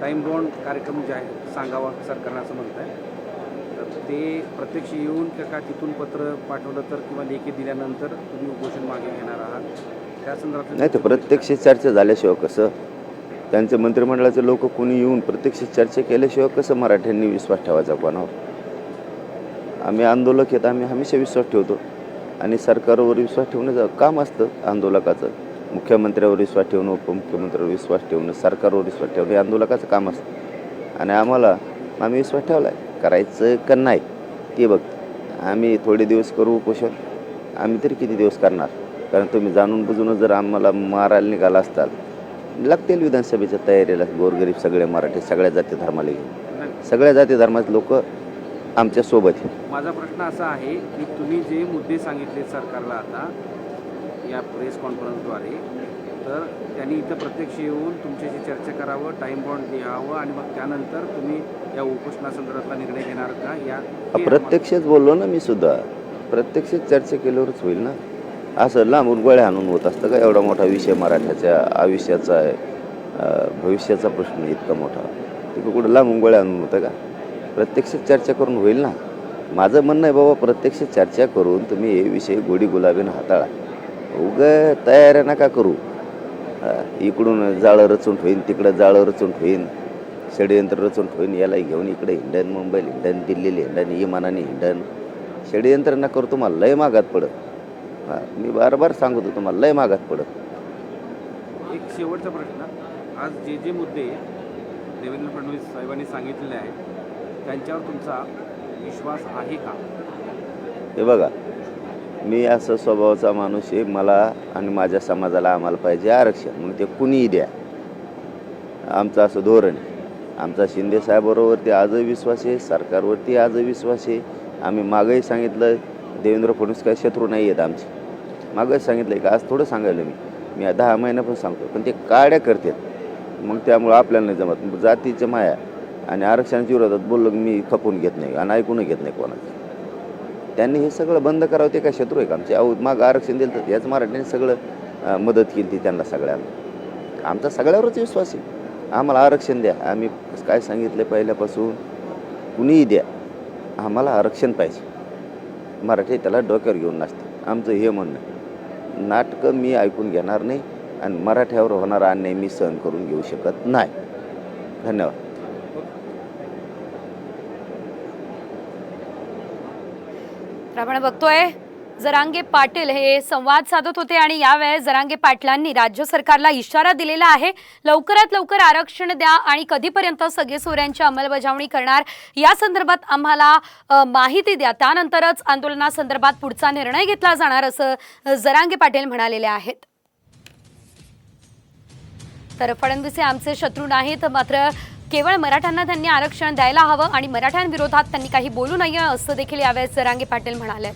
Time bound कार्यक्रम सांगावा सरकारनं असं म्हणत आहे. तर ते प्रत्यक्ष येऊन का तिथून पत्र पाठवलं तर किंवा लेखी दिल्यानंतर तुम्ही उपोषण मागे घेणार आहात त्या संदर्भात? नाही, तर प्रत्यक्ष चर्चा झाल्याशिवाय कसं, त्यांचे मंत्रिमंडळाचे लोक कोणी येऊन प्रत्यक्ष चर्चा केल्याशिवाय कसं मराठ्यांनी विश्वास ठेवायचा कोणावर? आम्ही आंदोलक आहेत, आम्ही हमेशा विश्वास ठेवतो आणि सरकारवर विश्वास ठेवण्याचं काम असतं आंदोलकाचं. मुख्यमंत्र्यावर विश्वास ठेवणं, उपमुख्यमंत्र्यावर विश्वास ठेवणं, सरकारवर विश्वास ठेवणं हे आंदोलकाचं काम असतं. आणि आम्ही विश्वास ठेवला आहे, करायचं का नाही ते बघ. आम्ही थोडे दिवस करू उपोषण, आम्ही तरी किती दिवस करणार? कारण तुम्ही जाणून बुजून जर आम्हाला मारायला निघाला असताल, लागतील विधानसभेच्या तयारीला गोरगरीब सगळे मराठी, सगळ्या जाती धर्माला घेऊन, सगळ्या जाती धर्माचे लोक आमच्या सोबत आहेत. माझा प्रश्न असा आहे की तुम्ही जे मुद्दे सांगितले सरकारला आता या प्रेस कॉन्फरन्सद्वारे, तर त्यांनी इथं प्रत्यक्ष येऊन तुमच्याशी चर्चा करावं, टाईम बाउंड लिहावं आणि मग त्यानंतर तुम्ही या उपोषणासंदर्भातला निर्णय घेणार का? या प्रत्यक्षच बोललो ना मी सुद्धा, प्रत्यक्ष चर्चा केल्यावरच होईल ना. असं लांबून गोळ्या आणून होत असतं का? एवढा मोठा विषय मराठ्याच्या आयुष्याचा आहे, भविष्याचा प्रश्न इतका मोठा, तिकडं कुठं लांबून गोळ्या आणून होतं का? प्रत्यक्ष चर्चा करून होईल ना. माझं म्हणणं आहे बाबा, प्रत्यक्ष चर्चा करून तुम्ही हे विषय गोडी गुलाबीनं हाताळा. उगं तयाऱ्या नका करू. इकडून जाळं रचून ठेवीन, तिकडं जाळं रचून ठेवीन, षडयंत्र रचून ठेवीन, याला घेऊन इकडे हिंडन, मुंबईला हिंडन, दिल्लीला हिंडन, विमानाने हिंडन. षडयंत्र न करू, तुम्हाला लय मागात पडत. मी बार सांगतो तुम्हाला, लय मागात पडत. एक शेवटचा प्रश्न, आज जे मुद्दे देवेंद्र फडणवीस साहेबांनी सांगितलेले आहेत त्यांच्यावर तुमचा विश्वास आहे का? हे बघा, मी असं स्वभावाचा माणूस आहे, मला आणि माझ्या समाजाला आम्हाला पाहिजे आरक्षण, मग ते कुणीही द्या. आमचं असं धोरण आहे. आमचा शिंदे साहेबांवरती आजही विश्वास आहे, सरकारवरती आजही विश्वास आहे. आम्ही मागंही सांगितलं, देवेंद्र फडणवीस काही शत्रू नाही आहेत आमचे. मागंही सांगितलं की आज थोडं सांगायला मी 10 महिन्यापासून सांगतो, पण ते काड्या करतात. मग त्यामुळं आपल्याला नाही जमत. जातीच्या माया आणि आरक्षणाच्या विरोधात बोललो मी खपून घेत नाही आणि ऐकूनही घेत नाही कोणाचं. त्यांनी हे सगळं बंद करावं. ते काय शत्रू आहे का आमचे? मागं आरक्षण दिलं तर याच मराठ्यांनी सगळं मदत केली ती त्यांना सगळ्यांना. आमचा सगळ्यावरच विश्वास आहे. आम्हाला आरक्षण द्या. आम्ही काय सांगितलं पहिल्यापासून, कुणीही द्या, आम्हाला आरक्षण पाहिजे. मराठी त्याला डोक्यावर घेऊन नसते. आमचं हे म्हणणं आहे. नाटकं मी ऐकून घेणार नाही आणि मराठ्यावर होणारा अन्याय मी सहन करून घेऊ शकत नाही. धन्यवाद. आपण बघतोय जरांगे पाटील हे संवाद साधत होते आणि यावेळेस जरांगे पाटलांनी राज्य सरकारला इशारा दिलेला आहे, लवकरात लवकर आरक्षण द्या आणि कधीपर्यंत सगळे सोयऱ्यांची अंमलबजावणी करणार या संदर्भात आम्हाला माहिती द्या, त्यानंतरच आंदोलनासंदर्भात पुढचा निर्णय घेतला जाणार असं जरांगे पाटील म्हणालेले आहेत. तर फडणवीस हे आमचे शत्रू नाहीत, मात्र केवळ मराठ्यांना त्यांनी आरक्षण द्यायला हवं आणि मराठ्यांविरोधात त्यांनी काही बोलू नये असं देखील यावेळेस जरांगे पाटील म्हणाले.